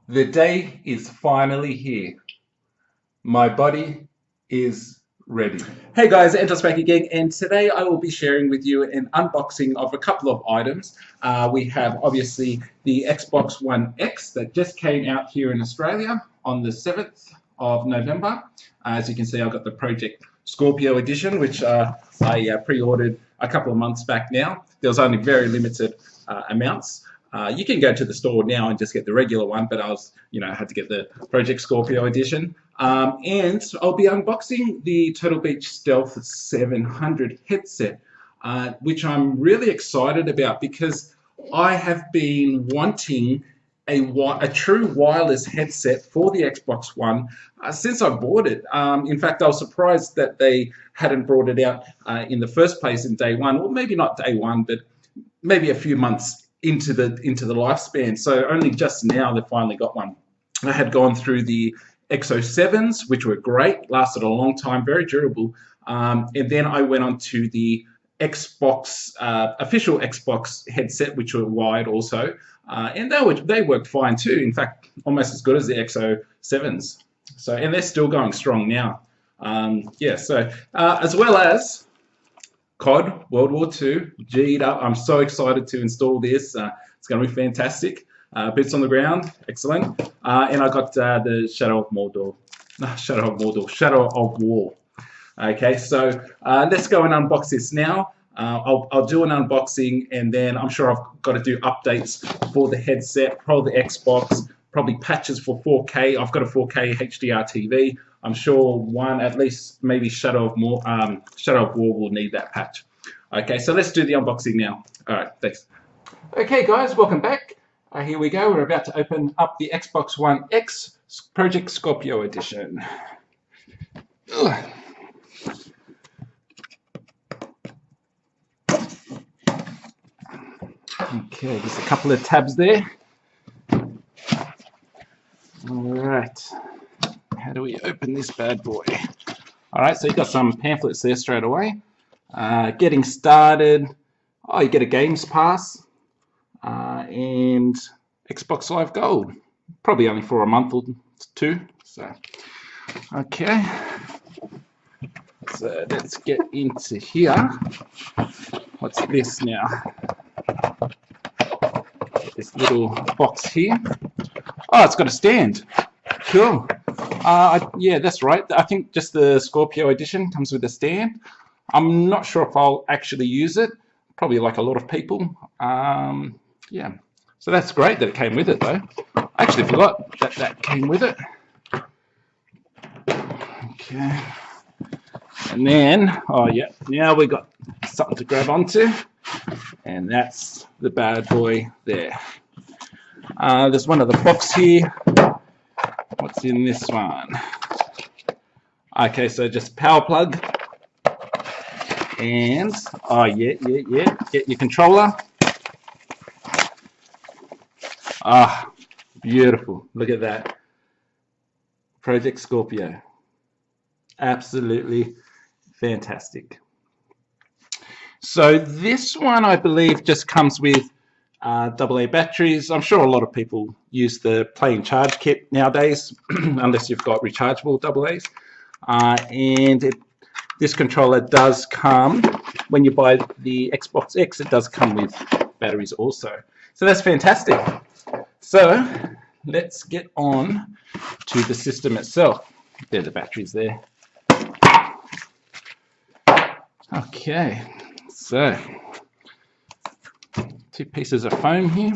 The day is finally here. My body is ready. Hey guys, Angel's back again, and today I will be sharing with you an unboxing of a couple of items. We have obviously the Xbox One X that just came out here in Australia on the 7th of November. As you can see, I've got the Project Scorpio edition, which I pre-ordered a couple of months back now. There was only very limited amounts. You can go to the store now and just get the regular one, but I was, had to get the Project Scorpio edition. And I'll be unboxing the Turtle Beach Stealth 700 headset, which I'm really excited about because I have been wanting a true wireless headset for the Xbox One since I bought it. In fact, I was surprised that they hadn't brought it out in the first place in day one, or maybe not day one, but maybe a few months into the lifespan. So only just now they finally got one. I had gone through the X07s, which were great, lasted a long time, very durable. And then I went on to the Xbox, official Xbox headset, which were wired also. And they worked fine too. In fact, almost as good as the X07s. So, and they're still going strong now. As well as COD World War II, G'd up. I'm so excited to install this. It's going to be fantastic. Boots on the ground, excellent. And I got the Shadow of War. Okay, so let's go and unbox this now. I'll do an unboxing, and then I'm sure I've got to do updates for the headset, probably the Xbox, probably patches for 4K. I've got a 4K HDR TV. I'm sure one, at least maybe Shadow of War will need that patch. Okay, so let's do the unboxing now. All right, thanks. Okay, guys, welcome back. Here we go. We're about to open up the Xbox One X Project Scorpio edition. Ugh. Okay, just a couple of tabs there. All right. How do we open this bad boy? All right, so you've got some pamphlets there straight away. Getting started. Oh, you get a Games Pass and Xbox Live Gold. Probably only for a month or two. So, okay. So let's get into here. What's this now? This little box here. Oh, it's got a stand. Cool. Yeah, that's right. I think just the Scorpio edition comes with a stand. I'm not sure if I'll actually use it. Probably like a lot of people. Yeah. So that's great that it came with it, though. I actually forgot that that came with it. Okay. And then, oh yeah, now we got something to grab onto. And that's the bad boy there. There's one of the box here. What's in this one? Okay, so just power plug. And, oh yeah, get your controller. Ah, beautiful. Look at that. Project Scorpio. Absolutely fantastic. So this one, I believe, just comes with AA batteries. I'm sure a lot of people use the play and charge kit nowadays, unless you've got rechargeable AA's. This controller does come, when you buy the Xbox X, it does come with batteries also. So that's fantastic. So let's get on to the system itself. There are the batteries there. Okay, so 2 pieces of foam here.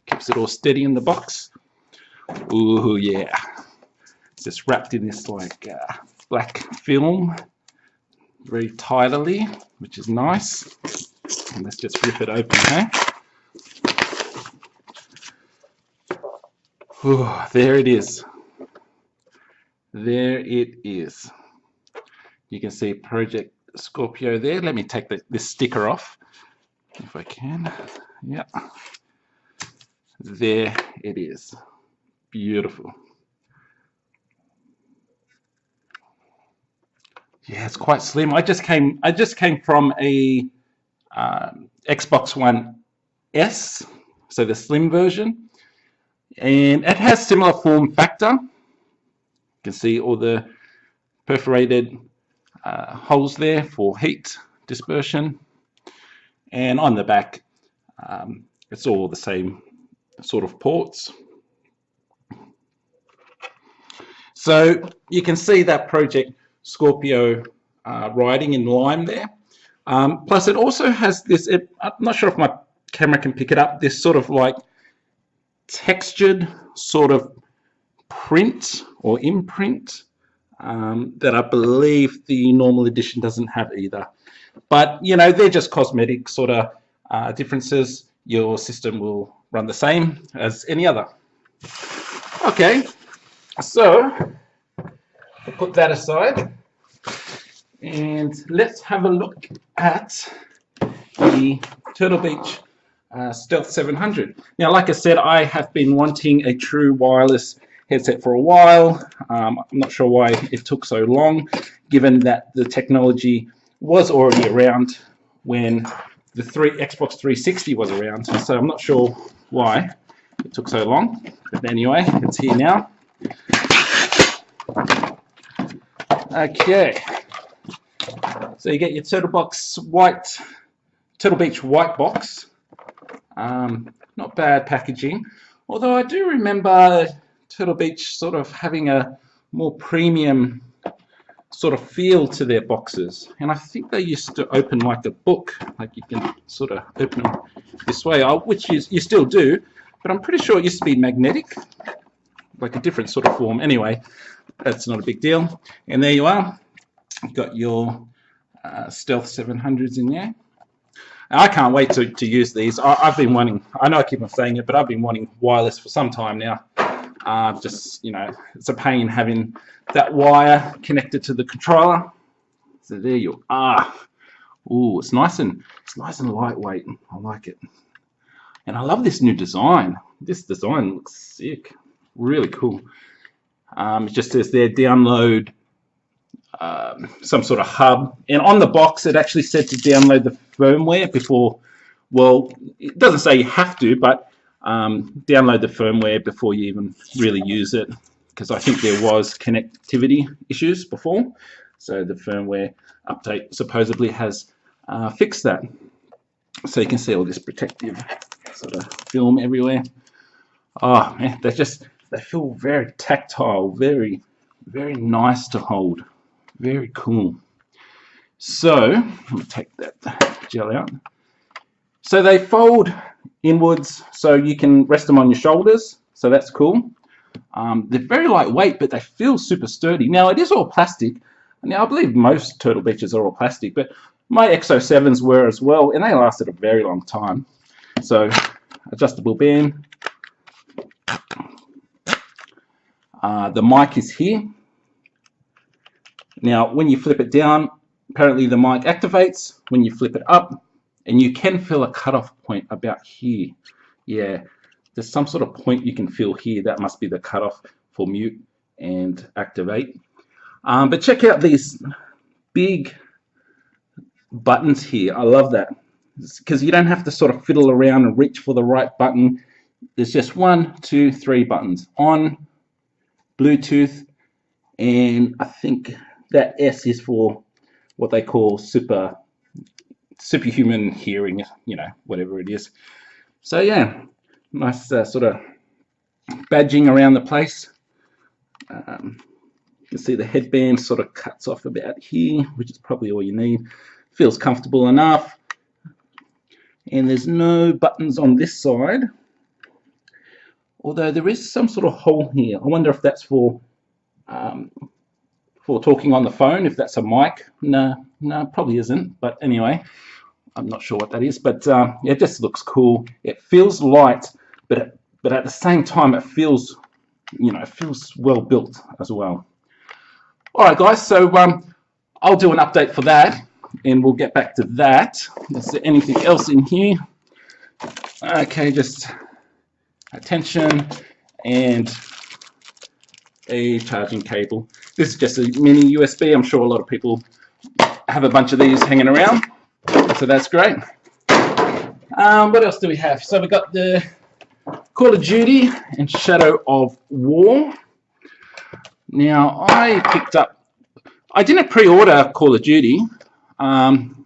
Keeps it all steady in the box. Ooh, yeah. It's just wrapped in this like black film very tidily, which is nice. And let's just rip it open, hey? Ooh, there it is. There it is. You can see Project Scorpio there. Let me take this sticker off if I can. Yeah. There it is. Beautiful. Yeah, it's quite slim. I just came from a Xbox One S, so the slim version. And it has similar form factor. You can see all the perforated holes there for heat dispersion. And on the back, it's all the same sort of ports. So you can see that Project Scorpio writing in lime there. Plus it also has this, I'm not sure if my camera can pick it up, this sort of like textured sort of print or imprint that I believe the normal edition doesn't have either. But, you know, they're just cosmetic sort of differences. Your system will run the same as any other. Okay, so I'll put that aside. And let's have a look at the Turtle Beach Stealth 700. Now, like I said, I have been wanting a true wireless headset for a while. I'm not sure why it took so long, given that the technology was already around when the Xbox 360 was around. So I'm not sure why it took so long. But anyway, it's here now. Okay. So you get your Turtle Beach white box. Not bad packaging, although I do remember Turtle Beach sort of having a more premium sort of feel to their boxes, and I think they used to open like a book, like you can sort of open them this way, which you still do, but I'm pretty sure it used to be magnetic, like a different sort of form. Anyway, that's not a big deal. And there you are. You've got your Stealth 700s in there. And I can't wait to use these. I've been wanting, I know I keep on saying it, but I've been wanting wireless for some time now. Just, you know, it's a pain having that wire connected to the controller. So there you are. Ooh, it's nice and lightweight. I like it. And I love this new design. This design looks sick. Really cool. It just says there, download some sort of hub, and on the box it actually said to download the firmware before, well, it doesn't say you have to, but download the firmware before you even really use it, because I think there was connectivity issues before, so the firmware update supposedly has fixed that. So you can see all this protective sort of film everywhere. Oh man, they feel very tactile, very nice to hold. Very cool. So let me take that gel out. So they fold inwards, so you can rest them on your shoulders. So that's cool. They're very lightweight, but they feel super sturdy. Now it is all plastic. Now I believe most Turtle Beaches are all plastic, but my XO7s were as well, and they lasted a very long time. So adjustable band. The mic is here. Now, when you flip it down, apparently the mic activates. When you flip it up, and you can feel a cutoff point about here. Yeah, there's some sort of point you can feel here. That must be the cutoff for mute and activate. But check out these big buttons here. I love that, because you don't have to sort of fiddle around and reach for the right button. There's just 1, 2, 3 buttons. On, Bluetooth, and I think that S is for what they call superhuman hearing, you know, whatever it is. So yeah, nice sort of badging around the place. You can see the headband sort of cuts off about here, which is probably all you need. Feels comfortable enough. And there's no buttons on this side, although there is some sort of hole here. I wonder if that's for talking on the phone, if that's a mic. No, probably isn't. But anyway, I'm not sure what that is. But yeah, it just looks cool. It feels light, but at the same time, it feels, you know, it feels well built as well. All right, guys. So I'll do an update for that, and we'll get back to that. Is there anything else in here? Okay, just attention and a charging cable. This is just a mini USB. I'm sure a lot of people have a bunch of these hanging around, so that's great. What else do we have? So we got the Call of Duty and Shadow of War. Now, I didn't pre-order Call of Duty, but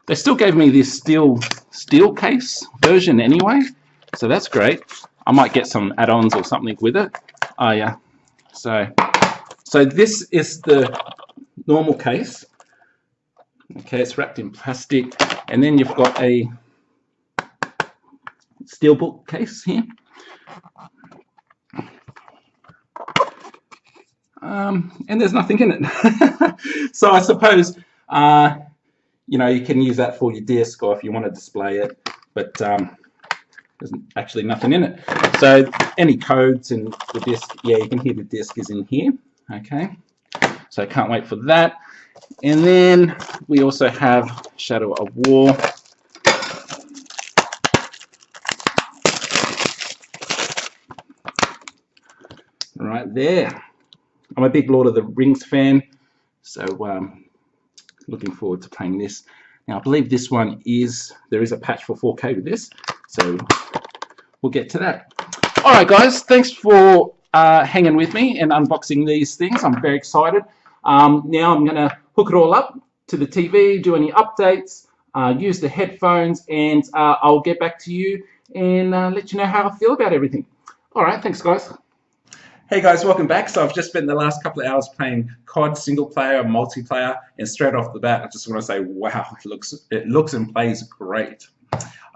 they still gave me this steel case version anyway, so that's great. I might get some add-ons or something with it. Oh yeah, so this is the normal case. Okay, it's wrapped in plastic, and then you've got a steelbook case here. And there's nothing in it. So I suppose, you know, you can use that for your disc or if you want to display it, but there's actually nothing in it. So any codes and the disc, yeah, you can hear the disc is in here. Okay, so I can't wait for that. And then we also have Shadow of War. Right there. I'm a big Lord of the Rings fan, so looking forward to playing this. Now I believe this one there is a patch for 4K with this, so we'll get to that. Alright guys, thanks for hanging with me and unboxing these things. I'm very excited. Now I'm going to hook it all up to the TV, do any updates, use the headphones, and I'll get back to you and let you know how I feel about everything. Alright, thanks guys. Hey guys, welcome back. So I've just spent the last couple of hours playing COD single player, multiplayer, and straight off the bat, I just want to say, wow, it looks and plays great.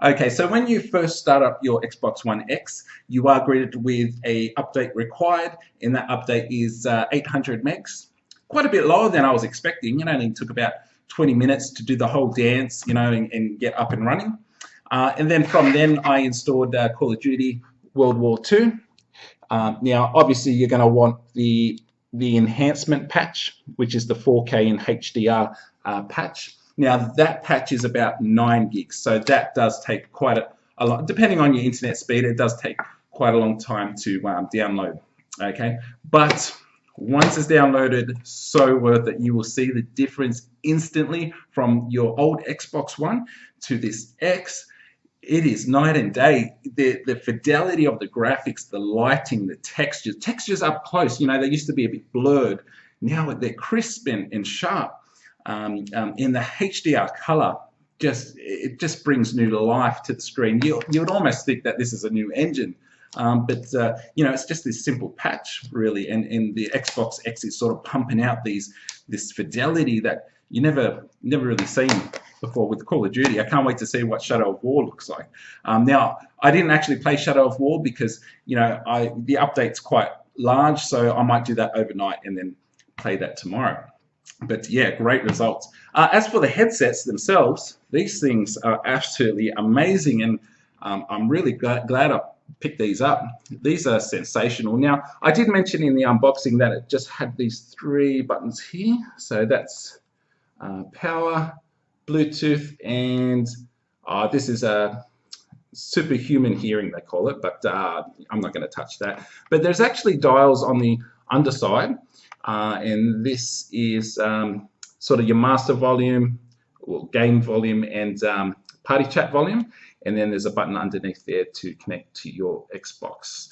Okay, so when you first start up your Xbox One X, you are greeted with a update required, and that update is 800 megs. Quite a bit lower than I was expecting. It only took about 20 minutes to do the whole dance, you know, and get up and running. And then from then, I installed Call of Duty World War II. Now, obviously, you're going to want the enhancement patch, which is the 4K and HDR patch. Now, that patch is about 9 gigs, so that does take quite a lot. Depending on your internet speed, it does take quite a long time to download. Okay, but once it's downloaded, so worth it. You will see the difference instantly from your old Xbox One to this X. It is night and day. The fidelity of the graphics, the lighting, the textures up close, you know, they used to be a bit blurred. Now they're crisp and sharp. In the HDR color, it just brings new life to the screen. You would almost think that this is a new engine. But you know, it's just this simple patch, really, and the Xbox X is sort of pumping out this fidelity that you never really seen before with Call of Duty. I can't wait to see what Shadow of War looks like. Now, I didn't actually play Shadow of War because, you know, the update's quite large, so I might do that overnight and then play that tomorrow. But yeah, great results. As for the headsets themselves, these things are absolutely amazing, and I'm really glad I picked these up. These are sensational. Now, I did mention in the unboxing that it just had these 3 buttons here. So that's power, Bluetooth, and this is a superhuman hearing, they call it, but I'm not going to touch that. But there's actually dials on the underside, and this is sort of your master volume, or game volume, and party chat volume, and then there's a button underneath there to connect to your Xbox.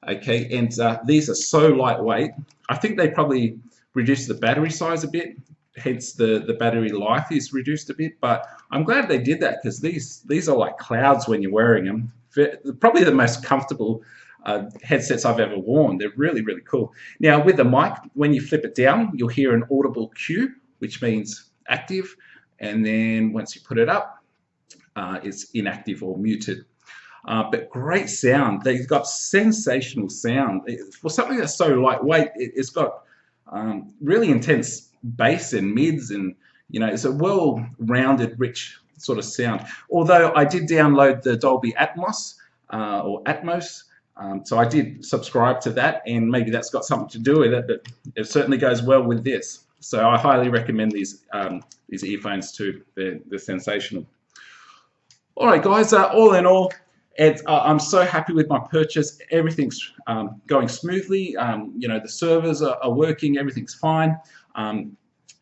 Okay, and these are so lightweight. I think they probably reduced the battery size a bit, hence the battery life is reduced a bit, but I'm glad they did that because these are like clouds when you're wearing them. Probably the most comfortable headsets I've ever worn. They're really, really cool. Now with the mic, when you flip it down, you'll hear an audible cue, which means active, and then once you put it up, it's inactive or muted. But great sound. They've got sensational sound. For something that's so lightweight, it's got really intense bass and mids, and you know, it's a well-rounded, rich sort of sound. Although I did download the Dolby Atmos or Atmos, so I did subscribe to that, and maybe that's got something to do with it, but it certainly goes well with this. So I highly recommend these earphones too. They're sensational. All right, guys, all in all, I'm so happy with my purchase. Everything's going smoothly. You know, the servers are working. Everything's fine.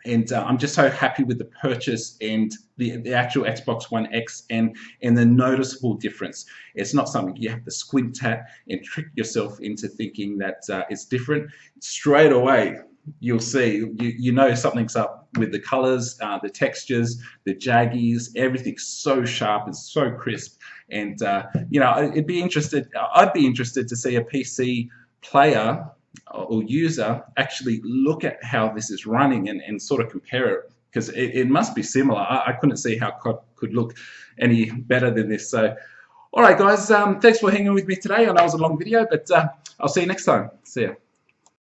And I'm just so happy with the purchase and the actual Xbox One X and the noticeable difference. It's not something you have to squint at and trick yourself into thinking that it's different. Straight away, you'll see, you know something's up with the colors, the textures, the jaggies, everything's so sharp and so crisp. And you know, I'd be interested to see a PC player or user actually look at how this is running and sort of compare it, because it must be similar. I couldn't see how COD could look any better than this. So, all right, guys, thanks for hanging with me today. I know it was a long video, but I'll see you next time. See ya.